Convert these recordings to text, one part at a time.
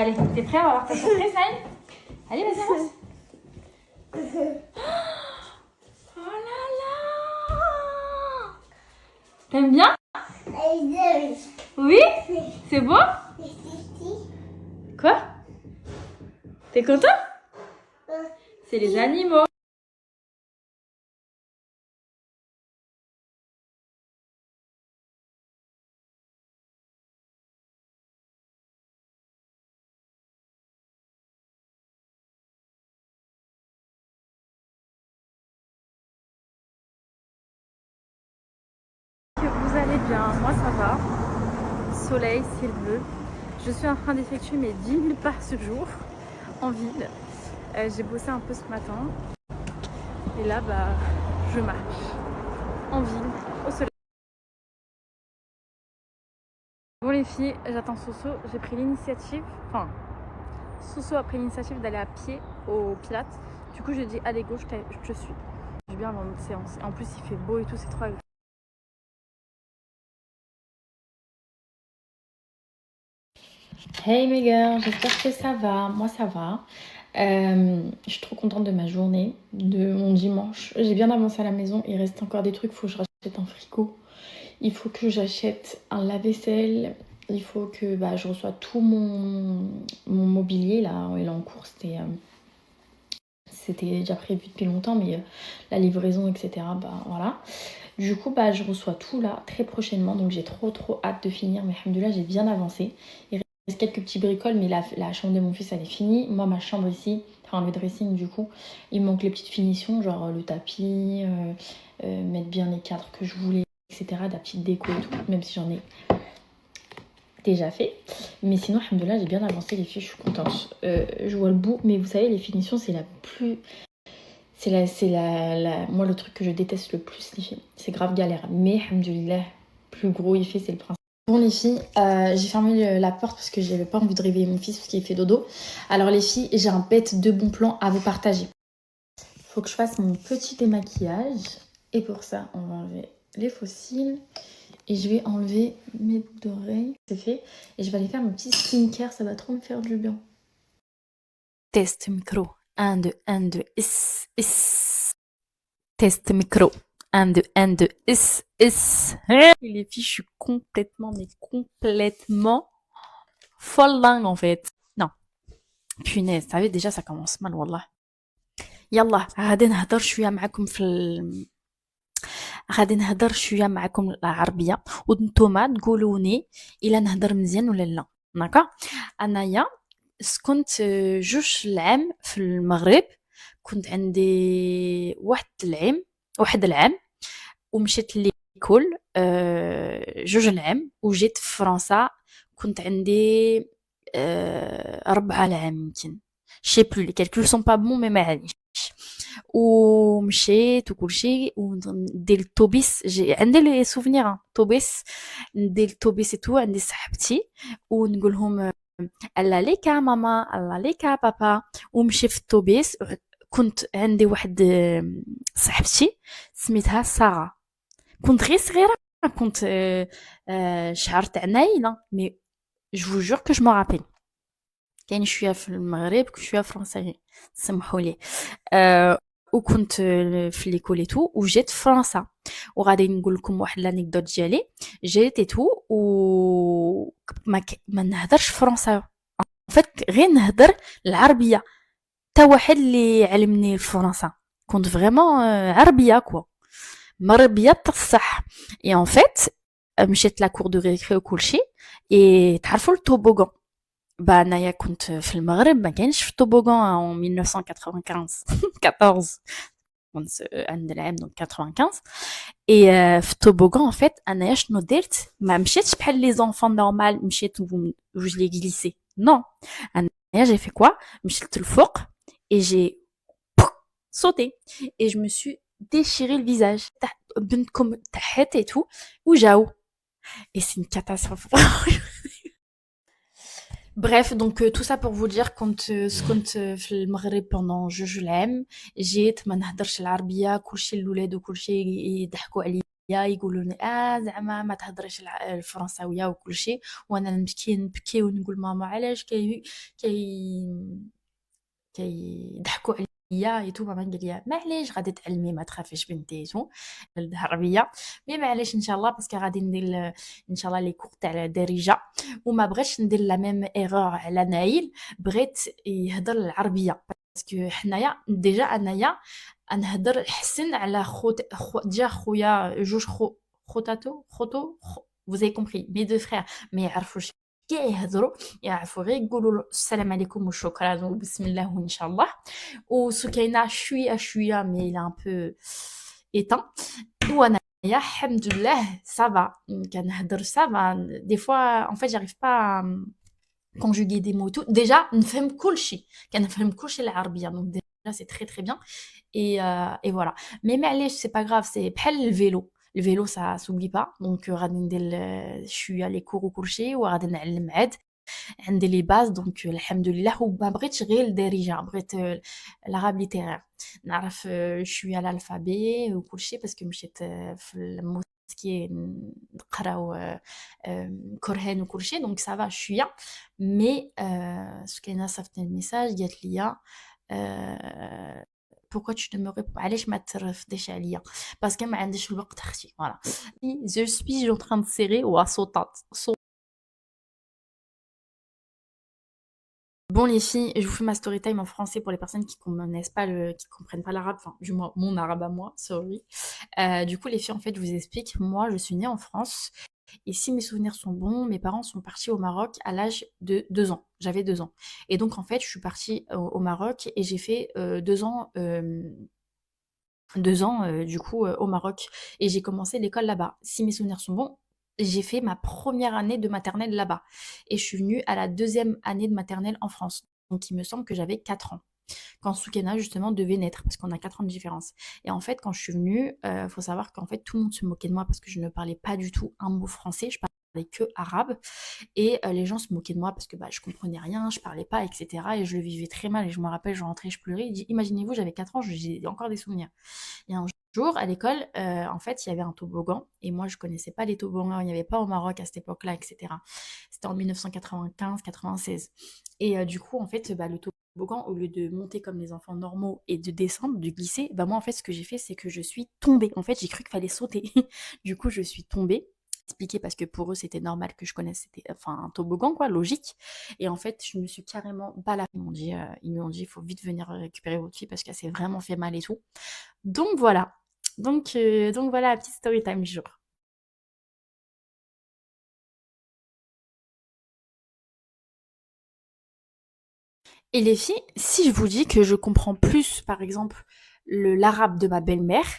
Allez, t'es prêt? On va voir ta surprise, Naïm. Allez, vas-y, avance. Oh là là! T'aimes bien? Oui? C'est beau? Quoi? T'es content? C'est les animaux. Que vous allez bien, moi ça va. Soleil s'il veut. Je suis en train d'effectuer mes 10 000 pas ce jour en ville. J'ai bossé un peu ce matin. Et là, je marche en ville, au soleil. Bon les filles, j'attends Soso. J'ai pris l'initiative, Soso a pris l'initiative d'aller à pied au Pilates. Du coup, je dis allez go, je te suis. Je viens avant notre séance. Et en plus, il fait beau et tout, c'est trop agréable. Hey mes gars, j'espère que ça va. Moi ça va. Je suis trop contente de ma journée, de mon dimanche. J'ai bien avancé à la maison. Il reste encore des trucs. Il faut que je rachète un frigo. Il faut que j'achète un lave-vaisselle. Il faut que je reçois tout mon mobilier. Là, il est en cours. C'était déjà prévu depuis longtemps, mais la livraison, etc. Voilà. Du coup, je reçois tout là très prochainement. Donc j'ai trop hâte de finir. Mais alhamdoulilah, j'ai bien avancé. Il reste quelques petits bricoles, mais la chambre de mon fils, elle est finie. Moi, ma chambre ici, le dressing du coup, il me manque les petites finitions, genre le tapis, mettre bien les cadres que je voulais, etc. De la petite déco et tout, même si j'en ai déjà fait. Mais sinon, alhamdoulilah, j'ai bien avancé les filles, je suis contente. Je vois le bout, mais vous savez, les finitions, c'est la plus... Moi, le truc que je déteste le plus, les filles, c'est grave galère. Mais, alhamdoulilah, plus gros il fait, c'est le principe. Bon les filles, j'ai fermé la porte parce que j'avais pas envie de réveiller mon fils parce qu'il fait dodo. Alors les filles, j'ai un bête de bon plan à vous partager. Faut que je fasse mon petit démaquillage. Et pour ça, on va enlever les faux cils. Et je vais enlever mes boucles d'oreilles. C'est fait. Et je vais aller faire mon petit skincare, ça va trop me faire du bien. Test micro. 1, 2, 1, 2, is. Test micro. 1, 2, 1, 2, is. Les filles, je suis complètement folle dingue en fait. Non. Punaise, savez déjà ça commence mal والله. يلا غادي نهضر شويه معكم غادي نهضر شويه معكم العربيه وانتوما تقولوني الا نهضر مزيان ولا لا. داكا انايا كنت جوج العام في المغرب. كنت عندي واحد العام ومشيت ليكول جوج العام وجيت في فرنسا. كنت عندي 4 العام يمكن. Je sais plus, les calculs sont pas bons mais معليش. ومشيت وكلشي وندير الطوبيس. عندي لي سوفنير طوبيس. ندير الطوبيس تو عندي صاحبتي ونقول لهم الله ليكا ماما الله ليكا بابا. ومشي في الطوبيس. كنت عندي واحد صاحبتي سميتها سارة. كنت غير صغيرة. كنت شعر تاع نايلة مي جو vous jure que je me rappelle. كاين شويه في المغرب شويه فرنسا سمحوا لي. وكنت في ليكول تو وجيت في فرنسا. وغادي نقول لكم واحد لانيكدوت ديالي. جيت تو و ما نهضرش فرنسا فات غير نهضر العربيه. تا واحد اللي علمني الفرنسا كنت فريمون عربيه كوا مربيه بصح. اي ان فيت مشيت لا كور دو ريكري وكلشي. اي تعرفوا التوبوغان. انايا كنت في المغرب ما كاينش في الطوبوغان 1995 كنت عند العام 95. اي في الطوبوغان فيت انايا شنو درت ما مشيتش بحال لي زونفون نورمال مشيت وجلي غليسي نو. انايا جي في كوا مشيت للفوق et j'ai sauté et je me suis déchiré le visage بنتكم تحت et tout وجاو et c'est une catastrophe. Bref, donc tout ça pour vous dire كنت في المغرب pendant جوج العام. جيت ما نهضرش العربيه كلشي الولاد وكلشي يضحكوا عليا يقولوا لي زعما ما تهضريش الفرنساويه وكل شيء، وانا نبكي ونقول ماما علاش كي كيضحكوا عليا ايتو. ماما قال لي معليش غادي تعلمي ما تخافيش بنتي ايتو العربيه. مي معليش ان شاء الله باسكو غادي ندير ان شاء الله لي كور تاع الدارجه، وما بغيتش ندير لا ميم ايرور على نايل، بغيت يهضر العربيه باسكو حنايا ديجا انايا نهضر الحسن على ديجا خويا جوج خوتاتو vous avez compris mes deux frères ما يعرفوش كاع يهضروا، يعرفوا غير يقولوا السلام عليكم وشكرا وبسم الله وان شاء الله. وسكينه شويه مي il est un peu éteint. وانا يا الحمد لله سافا كنهضر سافا دي فوا en fait j'arrive pas à conjuguer des mots et tout. Déjà نفهم كلشي، كنفهم كلشي العربيه donc déjà c'est très très bien. Et voilà. Mais معليش c'est pas grave, c'est بحال الفيلو. الفيلو ça s'oublie pas. Donc غادي ندير شويه لي كور وكلشي وغادي نعلم عاد. عندي لي باز دونك الحمد لله. وما بغيتش غير الدارجه، بغيت العرب ليتيرير، نعرف شويه الالفابي وكلشي باسكو مشيت في الموسكي نقراو كرهان وكلشي دونك سافا شويه. مي سكينه صيفطني الميساج قالت لي pourquoi tu ne me réponds علاش ما ترفديش عليا باسكو ما عنديش الوقت اختي. فوالا je suis en train de serrer وصوتات. Bon les filles, je vous fais ma story time en français pour les personnes qui connaissent pas qui comprennent pas l'arabe, enfin du moins mon arabe à moi, sorry. Du coup les filles, en fait je vous explique, moi je suis née en France et si mes souvenirs sont bons, mes parents sont partis au Maroc à l'âge de 2 ans. J'avais 2 ans. Et donc en fait je suis partie au Maroc et j'ai fait 2 ans 2 ans du coup au Maroc et j'ai commencé l'école là-bas. Si mes souvenirs sont bons, j'ai fait ma première année de maternelle là-bas et je suis venue à la deuxième année de maternelle en France. Donc il me semble que j'avais 4 ans quand Soukena justement devait naître parce qu'on a 4 ans de différence. Et en fait quand je suis venue, faut savoir qu'en fait tout le monde se moquait de moi parce que je ne parlais pas du tout un mot français, je parlais que arabe et les gens se moquaient de moi parce que bah, je comprenais rien, je parlais pas, etc. Et je le vivais très mal et je me rappelle, je rentrais, je pleurais. Imaginez-vous, j'avais 4 ans, j'ai encore des souvenirs. Et un jour, à l'école, en fait, il y avait un toboggan. Et moi, je connaissais pas les toboggans. Il n'y avait pas au Maroc à cette époque-là, etc. C'était en 1995-96. Et du coup, en fait, bah, le toboggan, au lieu de monter comme les enfants normaux et de descendre, de glisser, bah moi, en fait, ce que j'ai fait, c'est que je suis tombée. En fait, j'ai cru qu'il fallait sauter. Du coup, je suis tombée. Expliquer parce que pour eux c'était normal que je connaisse c'était enfin un toboggan quoi, logique. Et en fait je me suis carrément baladée. Ils m'ont dit il faut vite venir récupérer votre fille parce qu'elle s'est vraiment fait mal et tout. Donc voilà. Donc voilà la petite story time du jour. Et les filles, si je vous dis que je comprends plus, par exemple, l'arabe de ma belle-mère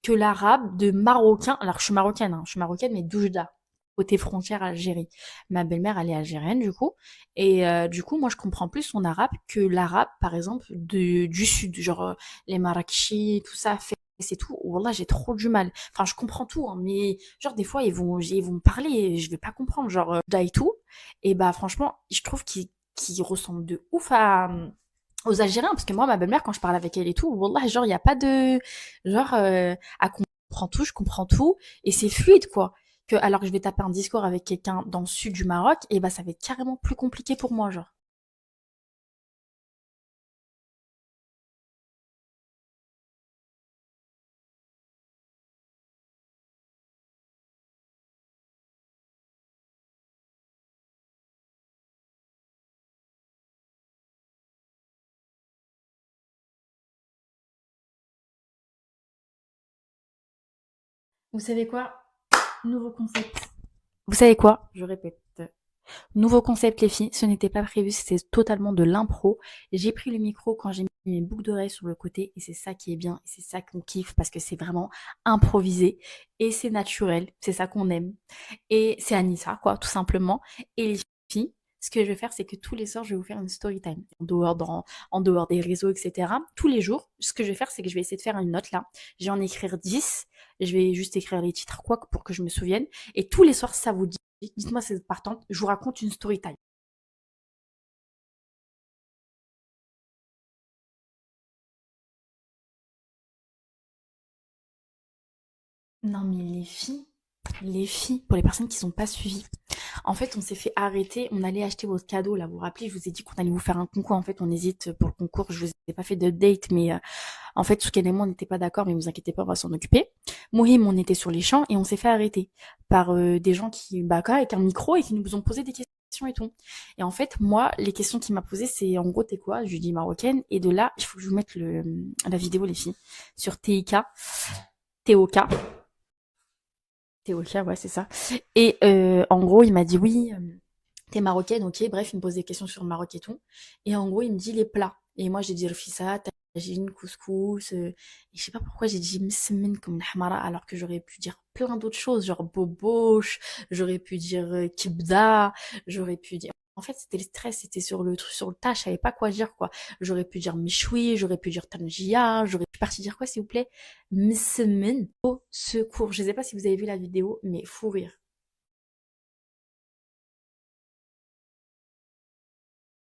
que l'arabe de marocain. Alors je suis marocaine, hein, je suis marocaine, mais d'Oujda, côté frontière Algérie. Ma belle-mère, elle est algérienne du coup, et du coup, moi, je comprends plus son arabe que l'arabe, par exemple, du sud, genre les Marrakechis, tout ça, c'est tout. Wallah, j'ai trop du mal. Enfin, je comprends tout, hein, mais genre des fois, ils vont me parler, et je vais pas comprendre, genre Oujda et tout. Et bah franchement, je trouve qu'ils ressemblent de ouf aux Algériens, parce que moi, ma belle-mère, quand je parle avec elle et tout, wallah, genre, il n'y a pas de... Genre, elle comprend tout, je comprends tout, et c'est fluide, quoi. Que, alors que je vais taper un discours avec quelqu'un dans le sud du Maroc, et bah, ça va être carrément plus compliqué pour moi, genre. Vous savez quoi? Nouveau concept. Vous savez quoi? Je répète. Nouveau concept, les filles, ce n'était pas prévu, c'était totalement de l'impro. J'ai pris le micro quand j'ai mis mes boucles d'oreilles sur le côté et c'est ça qui est bien, et c'est ça qu'on kiffe parce que c'est vraiment improvisé et c'est naturel, c'est ça qu'on aime. Et c'est Anissa, quoi, tout simplement. Et les filles, ce que je vais faire, c'est que tous les soirs, je vais vous faire une story time. En dehors des réseaux, etc. Tous les jours, ce que je vais faire, c'est que je vais essayer de faire une note là. Je vais en écrire 10. Je vais juste écrire les titres, quoi, pour que je me souvienne. Et tous les soirs, ça vous dit, dites-moi si vous êtes partante, je vous raconte une story time. Non, mais les filles, pour les personnes qui sont pas suivies, en fait, on s'est fait arrêter. On allait acheter votre cadeau, là. Vous vous rappelez, je vous ai dit qu'on allait vous faire un concours. En fait, on hésite pour le concours. Je vous ai pas fait de date, mais en fait, Souken et moi, on n'était pas d'accord, mais vous inquiétez pas, on va s'en occuper. Mohim, on était sur les champs et on s'est fait arrêter par des gens qui, bah, quoi, avec un micro et qui nous ont posé des questions et tout. Et en fait, moi, les questions qu'il m'a posées, c'est en gros, t'es quoi? Je lui dis marocaine. Et de là, il faut que je vous mette la vidéo, les filles, sur TIK, TOK. TOK, ouais, c'est ça. Et en gros, il m'a dit oui, t'es marocaine, ok. Bref, il me pose des questions sur le Maroc et tout. Et en gros, il me dit les plats. Et moi, j'ai dit rfissa, tagine, couscous. Et je sais pas pourquoi j'ai dit msemen comme hamara, alors que j'aurais pu dire plein d'autres choses, genre boboche, j'aurais pu dire kibda, j'aurais pu dire. En fait, c'était le stress, c'était sur le truc, sur le tas, je savais pas quoi dire, quoi. J'aurais pu dire michoui, j'aurais pu dire tangia, j'aurais pu partir dire quoi, s'il vous plaît? Msemen au secours. Je sais pas si vous avez vu la vidéo, mais fou rire.